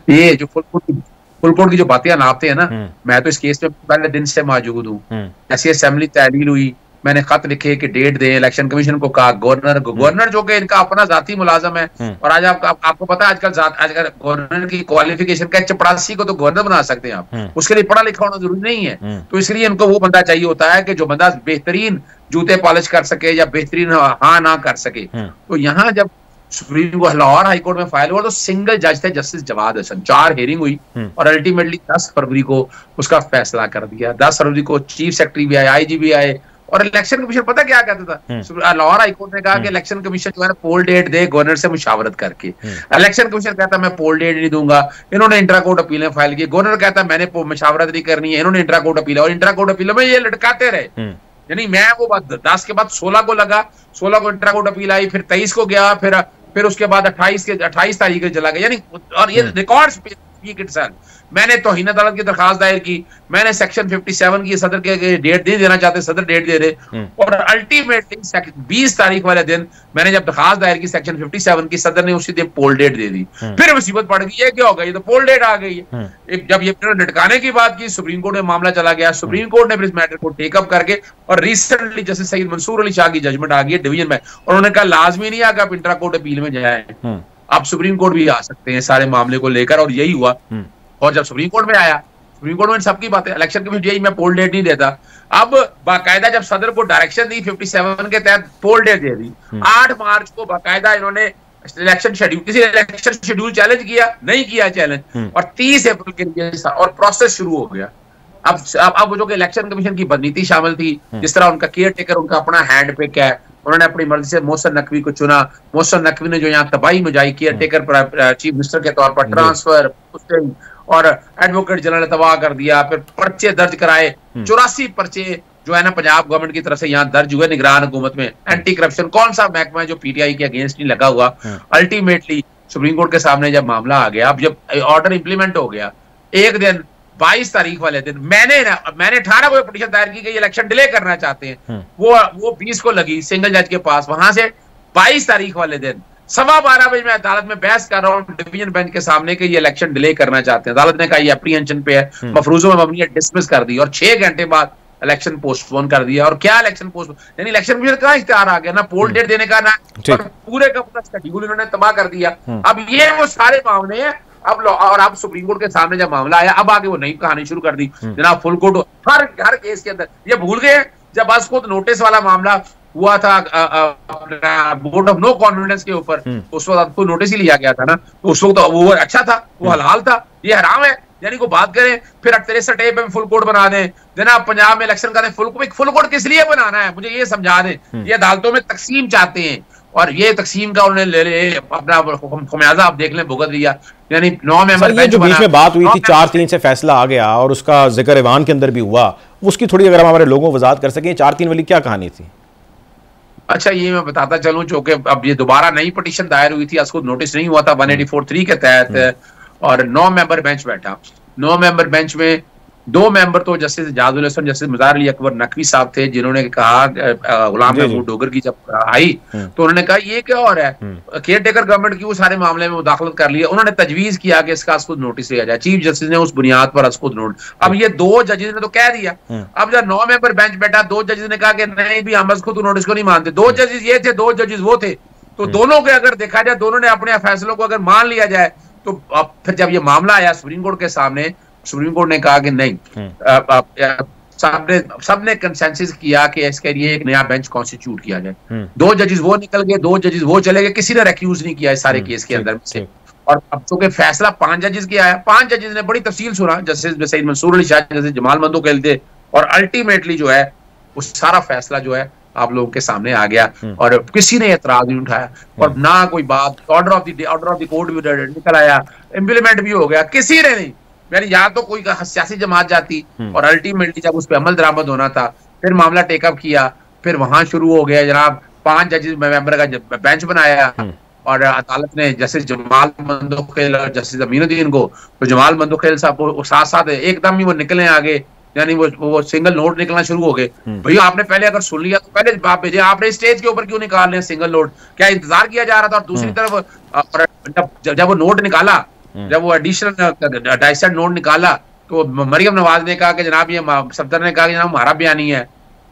ये जो फुल कोर्ट की जो बातें नापते हैं ना, मैं तो इस केस में पहले दिन से मौजूद हूँ। ऐसी असेंबली तहलील हुई, मैंने खत लिखे कि डेट दें, इलेक्शन कमीशन को कहा, गवर्नर जो कि इनका अपना जाती मुलाजम है, और आज आपको पता है आजकल गवर्नर की क्वालिफिकेशन का 84 को तो गवर्नर बना सकते हैं आप, उसके लिए पढ़ा लिखा होना जरूरी नहीं है। तो इसलिए इनको वो बंदा चाहिए होता है कि जो बंदा बेहतरीन जूते पॉलिश कर सके या बेहतरीन हाँ ना कर सके। तो यहाँ जब supreme court Lahore high court में फाइल हुआ तो सिंगल जज थे जस्टिस जवाद हसन, 4 हेयरिंग हुई और अल्टीमेटली 10 फरवरी को उसका फैसला कर दिया। 10 फरवरी को चीफ सेक्रेटरी भी आए, IG भी आए, और इलेक्शन कमीशन पता क्या कहता था, लाहौर हाईकोर्ट ने कहा कि इलेक्शन कमीशन जो है पोल डेट दे गवर्नर से मुशावरत करके। इलेक्शन कमीशन कहता मैं पोल डेट नहीं दूंगा, इन्होंने इंट्रा कोर्ट अपीलें फाइल की। गवर्नर कहता मैंने मुशावरत नहीं करनी है, इन्होंने इंट्रा कोर्ट अपील, और इंट्रा कोर्ट अपीलों में ये लटकाते रहे। यानी मैं वो बात 10 के बाद 16 को लगा, 16 को इंट्रा कोर्ट अपील आई, फिर 23 को गया, फिर उसके बाद 28 तारीख को चला गया। यानी और ये रिकॉर्ड्स मैंने तौहीन अदालत की दरखास्त दायर की, मैंने सेक्शन 57 की सदर के डेट नहीं देना चाहते, सदर डेट दे रहे, और अल्टीमेटली 20 तारीख वाले दिन मैंने जब दरखास्त दायर की सेक्शन 57 की, सदर ने उसी दिन पोल डेट दे दी। फिर मुसीबत पड़ गई, ये क्या हो गया, ये तो पोल डेट आ गई है। जब ये लटकाने की बात की, सुप्रीम कोर्ट में मामला चला गया, सुप्रीम कोर्ट ने फिर इस मैटर को टेकअप करके, और रिसेंटली जस्टिस सईद मंसूर अली शाह की जजमेंट आ गई है डिवीजन में, और उन्होंने कहा लाजमी नहीं है कि आप इंट्रा कोर्ट अपील में जाए, आप सुप्रीम कोर्ट भी आ सकते हैं सारे मामले को लेकर। और यही हुआ। और जब सुप्रीम कोर्ट में आया, सुप्रीम कोर्ट में सबकी बातें, इलेक्शन कमीशन यही मैं पोल डेट नहीं देता। अब बाकायदा जब सदर को डायरेक्शन दी 57 के तहत पोल डेट दे दी, 8 मार्च को बाकायदा इन्होंने इलेक्शन शेड्यूल, किसी इलेक्शन शेड्यूल चैलेंज किया नहीं किया चैलेंज, और 30 अप्रैल के लिए और प्रोसेस शुरू हो गया। अब जो कि इलेक्शन कमीशन की बदनीति शामिल थी, जिस तरह उनका केयर टेकर उनका अपना हैंड पिक है, उन्होंने अपनी मर्जी से मोहसिन नकवी को चुना। मोहसिन नकवी ने जो यहाँ तबाही मचाई, केयर टेकर पर चीफ मिनिस्टर के तौर पर ट्रांसफर और एडवोकेट जनरल ने तबाह कर दिया। फिर पर्चे दर्ज कराए, 84 पर्चे जो है ना पंजाब गवर्नमेंट की तरफ से यहाँ दर्ज हुए निगरान हुकूमत में। एंटी करप्शन कौन सा महकमा है जो पीटीआई के अगेंस्ट नहीं लगा हुआ। अल्टीमेटली सुप्रीम कोर्ट के सामने जब मामला आ गया, अब जब ऑर्डर इंप्लीमेंट हो गया, एक दिन 22 तारीख वाले दिन मैंने 18 को पिटीशन दायर की गई, इलेक्शन डिले करना चाहते हैं, वो 20 को लगी सिंगल जज के पास। वहां से 22 तारीख वाले दिन 12:15 बजे मैं अदालत में बहस कर रहा हूँ डिवीजन बेंच के सामने कि ये इलेक्शन डिले करना चाहते हैं। अदालत ने कहा ये एप्रीहेंशन पे है, मफरूजों में मबनी डिसमिस कर दी, और 6 घंटे बाद इलेक्शन पोस्टपोन कर दिया। और क्या इलेक्शन पोस्टपोन, यानी इलेक्शन कमीशन का इख्तियार आ गया, ना पोल डेट देने का, ना पूरे का पूरा शेड्यूल इन्होंने तबाह कर दिया। अब ये वो सारे मामले हैं। अब सुप्रीम कोर्ट के सामने जब मामला आया, अब आगे वो नई कहानी शुरू कर दी जनाब। फुल कोर्ट हर केस के अंदर ये भूल गए जब बस खुद नोटिस वाला मामला हुआ था बोर्ड ऑफ नो कॉन्फिडेंस के ऊपर, उस वक्त आपको नोटिस ही लिया गया था ना, तो उस वक्त तो वो अच्छा था, वो हलाल था, ये हराम है। यानी को बात करें फिर 63A पे फुल कोर्ट बना दें, जनाब पंजाब में इलेक्शन का फुल कोर्ट किस लिए बनाना है, मुझे ये समझा दें। ये अदालतों में तकसीम चाहते हैं, और ये तकसीम का उन्होंने अपना खमियाजा आप देख लें भुगत लिया। यानी 9 मेंबर बेंच जो बीच में बात हुई थी 4-3 से फैसला आ गया और उसका जिक्र ईवान के अंदर भी हुआ, उसकी थोड़ी अगर हम हमारे लोगों को वजाहत कर सकें, 4-3 वाली क्या कहानी थी? अच्छा, ये मैं बताता चलूं, चूंकि अब ये दोबारा नई पिटीशन दायर हुई थी, उसको नोटिस नहीं हुआ था 184(3) के तहत, और 9 मेंबर बेंच बैठा। 9 मेंबर बेंच में 2 मेंबर तो जस्टिस एजाजुल हसन, जस्टिस मज़ार अली अकबर नकवी साहब थे, जिन्होंने कहा गुलाम महमूद डोगर की जब आई तो उन्होंने कहा ये क्या हो रहा है, केयर टेकर गवर्नमेंट की वो सारे मामले में मुदाखलत कर लिया। उन्होंने तजवीज किया कि इसका खुद नोटिस लिया जाए। चीफ जस्टिस ने उस बुनियाद पर खुद नोट, अब ये 2 जजेस ने तो कह दिया। अब जब 9 मेंबर बेंच बैठा, 2 जजेस ने कहा कि नहीं भी हम खुद नोटिस को नहीं मानते। 2 जजेस ये थे, 2 जजेस वो थे, तो दोनों के अगर देखा जाए, दोनों ने अपने फैसलों को अगर मान लिया जाए, तो अब फिर जब ये मामला आया सुप्रीम कोर्ट के सामने, सुप्रीम कोर्ट ने कहा कि नहीं, सबने कंसेंसस किया कि इसके लिए एक नया बेंच कॉन्स्टिट्यूट किया जाए। 2 जजेस वो निकल गए, 2 जजेस वो चले गए, किसी ने रिक्यूज नहीं किया इस सारे केस के अंदर से। और अब चूंकि फैसला 5 जजेस की आया, 5 जजेस ने बड़ी तफसील सुना, जस्टिस सईद मंसूर अली शाह, जस्टिस जमाल मंदोखेल थे, और अल्टीमेटली जो है वो सारा फैसला जो है आप लोगों के सामने आ गया, और किसी ने एतराज नहीं उठाया, और ना कोई बात, ऑर्डर ऑफ द कोर्ट भी निकल आया, इम्प्लीमेंट भी हो गया, किसी ने नहीं। यानी या तो कोई सियासी जमात जाती, और अल्टीमेटली जब उस पर अमल दरामद होना था, फिर मामला टेकअप किया, फिर वहां शुरू हो गया जनाब 5 जजेस मेंबर का बेंच बनाया, और अदालत ने जस्टिस जमाल मंदोखेल और जस्टिस अमीनुद्दीन को, तो जमाल मंदोखेल साहब को साथ साथ एकदम ही वो निकले आगे, यानी वो सिंगल नोट निकलना शुरू हो गए। भैया आपने पहले अगर सुन लिया तो पहले जवाब भेजे, आपने स्टेज के ऊपर क्यों निकाल रहे सिंगल नोट, क्या इंतजार किया जा रहा था? और दूसरी तरफ जब वो नोट निकाला, जब वो एडिशनल डाइसेंट नोट निकाला, तो मरियम नवाज ने कहा कि जनाब ये सफदर ने कहा कि जनाब हमारा बयान नहीं है,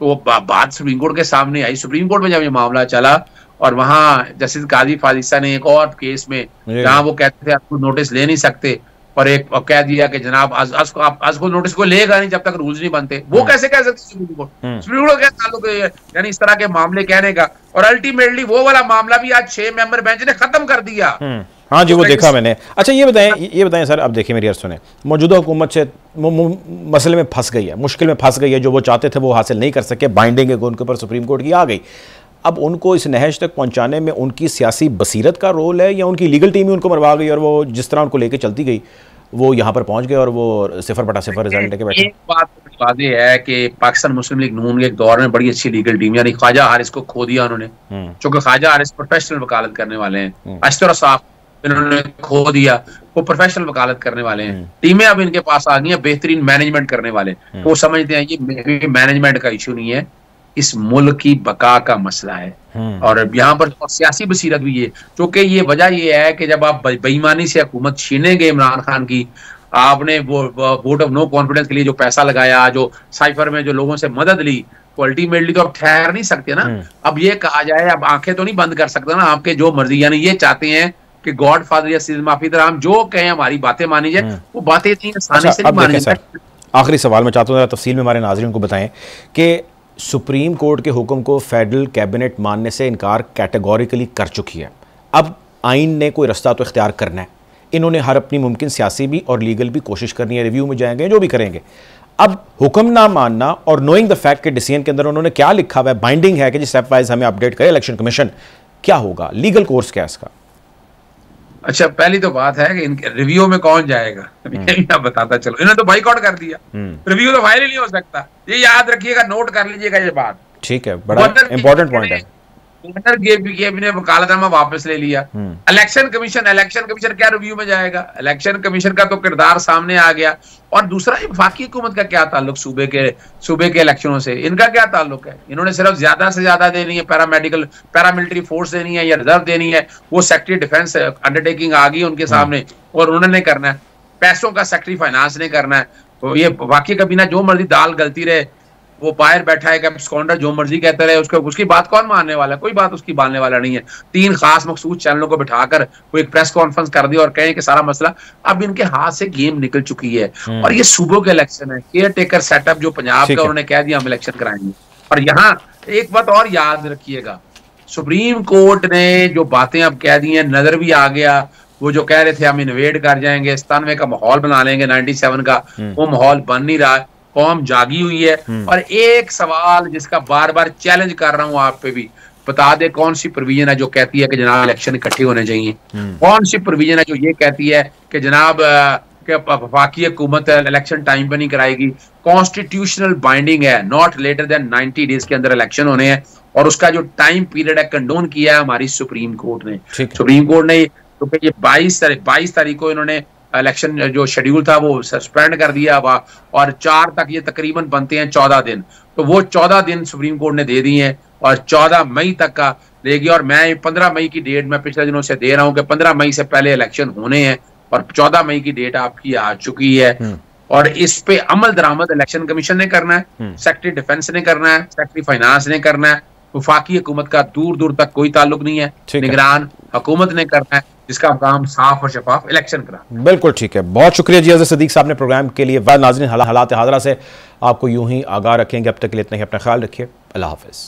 तो बात सुप्रीम कोर्ट के सामने आई। सुप्रीम कोर्ट में जब ये मामला चला, और वहां जस्टिस काजी फाजिसा ने एक और केस में, जहां वो कहते थे आपको नोटिस ले नहीं सकते, और एक कह दिया कि जनाब आज को नोटिस को लेगा नहीं जब तक रूल्स नहीं बनते। वो कैसे कह सकते सुप्रीम कोर्ट? सुप्रीम कोर्ट क्या ताल्लुक है यानी इस तरह के मामले कहने का? और अल्टीमेटली वो वाला मामला भी आज 6 मेंबर बेंच ने खत्म कर दिया। हाँ जी, वो देखा मैंने। अच्छा ये बताएं सर, अब देखिए मेरी अर्ज़ सुने, मौजूदा हुकूमत से मसले में फंस गई है, मुश्किल में फंस गई है, जो वो चाहते थे वो हासिल नहीं कर सके, बाइंडिंग है उनके ऊपर सुप्रीम कोर्ट की आ गई। अब उनको इस नहज तक पहुंचाने में उनकी सियासी बसीरत का रोल है या उनकी लीगल टीम ही उनको मरवा गई और वो जिस तरह उनको लेके चलती गई वो यहाँ पर पहुंच गए और वो 0/0 रिजल्ट लेके बैठे? एक बात वाज़ेह है कि पाकिस्तान मुस्लिम लीग नून के एक दौर में बड़ी अच्छी लीगल टीम, यानी ख्वाजा हारिस को खो दिया उन्होंने, क्योंकि ख्वाजा हारिस प्रोफेशनल वकालत करने वाले हैं। अशतर साफ इन्होंने खो दिया, वो प्रोफेशनल वकालत करने वाले हैं। टीमें अब इनके पास आ गई हैं, बेहतरीन मैनेजमेंट करने वाले। वो समझते हैं ये मैनेजमेंट का इशू नहीं है, इस मुल्क की बका का मसला है। और यहाँ पर सियासी बसीरत भी है, क्योंकि ये वजह ये है कि जब आप बेईमानी से हुकूमत छीनेंगे इमरान खान की, आपने वो वोट ऑफ नो कॉन्फिडेंस के लिए जो पैसा लगाया, जो साइफर में जो लोगों से मदद ली, तो अल्टीमेटली तो आप ठहर नहीं सकते ना। अब ये कहा जाए, अब आंखें तो नहीं बंद कर सकते ना आपके जो मर्जी, यानी ये चाहते हैं कि गॉड फादर या सीजन माफी तरह हम जो कहें हमारी बातें मानी जाए, वो बातें इतनी आसानी से नहीं मानी जाए। आखिरी सवाल मैं चाहता हूँ तफसील में हमारे नाज़रीन को बताएं कि सुप्रीम कोर्ट के हुक्म को फेडरल कैबिनेट मानने से इनकार कैटेगोरिकली कर चुकी है। अब आइन ने कोई रास्ता तो इख्तियार करना है, इन्होंने हर अपनी मुमकिन सियासी भी और लीगल भी कोशिश करनी है, रिव्यू में जाएंगे, जो भी करेंगे। अब हुक्म ना मानना और नोइंग द फैक्ट के डिसीजन के अंदर उन्होंने क्या लिखा हुआ है, बाइंडिंग है कि जी स्टेप वाइज हमें अपडेट करे इलेक्शन कमीशन, क्या होगा, लीगल कोर्स क्या है इसका? अच्छा, पहली तो बात है कि इनके रिव्यू में कौन जाएगा, मैं बताता चलो। इन्होंने तो बाइकआउट कर दिया, रिव्यू तो फाइल ही नहीं हो सकता। ये याद रखिएगा, नोट कर लीजिएगा ये बात। ठीक है, बड़ा इंपॉर्टेंट पॉइंट है। ने वकालतनामा वापस ले लिया। इलेक्शन कमीशन क्या रिव्यू में जाएगा? इलेक्शन कमीशन का तो किरदार सामने आ गया। और दूसरा, वफाकी हुकूमत का क्या ताल्लुक सूबे के इलेक्शनों से? इनका क्या ताल्लुक है? इन्होंने सिर्फ ज्यादा से ज्यादा देनी है, पैरामिलिट्री फोर्स देनी है या रिजर्व देनी है, वो सेक्रेटरी डिफेंस अंडरटेकिंग आ गई उनके सामने और उन्होंने करना है। पैसों का सेक्रेटरी फाइनेंस ने करना है। तो ये वाकई कभी ना जो मर्जी दाल गलती रहे, वो बाहर बैठा है स्कॉन्डर जो मर्जी कहता रहे, उसकी बात कौन मानने वाला है? कोई बात उसकी मानने वाला नहीं है। 3 खास मखसूस चैनलों को बिठाकर वो एक प्रेस कॉन्फ्रेंस कर दी और कहें कि सारा मसला अब इनके हाथ से गेम निकल चुकी है। और ये सूबों के इलेक्शन है, केयर टेकर सेटअप जो पंजाब का, उन्होंने कह दिया हम इलेक्शन कराएंगे। और यहाँ एक बात और याद रखिएगा, सुप्रीम कोर्ट ने जो बातें अब कह दी हैं, नजर भी आ गया, वो जो कह रहे थे हम इन्वेड कर जाएंगे, 97 का माहौल बना लेंगे 97 का, वो माहौल बन नहीं रहा है। कौम जागी हुई है। और एक सवाल जिसका बार बार चैलेंज कर रहा हूं आप पे भी, बता दे कौन सी प्रोविजन है जो कहती है कि जनाब इलेक्शन इकट्ठे होने चाहिए? कौन सी प्रोविजन है जो ये कहती है कि जनाब वफाकी हुकूमत इलेक्शन टाइम पे नहीं कराएगी? कॉन्स्टिट्यूशनल बाइंडिंग है, नॉट लेटर देन 90 डेज के अंदर इलेक्शन होने हैं। और उसका जो टाइम पीरियड है कंडोन किया है हमारी सुप्रीम कोर्ट ने। सुप्रीम कोर्ट ने तो ये 22 तारीख को इन्होंने इलेक्शन जो शेड्यूल था वो सस्पेंड कर दिया हुआ, और 4 तक ये तकरीबन बनते हैं 14 दिन। तो वो 14 दिन सुप्रीम कोर्ट ने दे दिए हैं और 14 मई तक का देगी। और मैं 15 मई की डेट मैं पिछले दिनों से दे रहा हूं कि 15 मई से पहले इलेक्शन होने हैं, और 14 मई की डेट आपकी आ चुकी है। और इस पे अमल दरामद इलेक्शन कमीशन ने करना है, सेक्रेटरी डिफेंस ने करना है, सेक्रेटरी फाइनेंस ने करना है। वफाकी हुकूमत का दूर दूर तक कोई ताल्लुक नहीं है, निगरान हुकूमत ने करना है, जिसका काम साफ और शफाफ इलेक्शन करा। बिल्कुल ठीक है, बहुत शुक्रिया जी अज़र सदीक साहब ने प्रोग्राम के लिए। नाज़रीन, हालात हाज़रा से आपको यूं ही आगाह रखेंगे। अब तक के लिए इतना ही, अपना ख्याल रखिए। अल्लाह हाफ़िज़।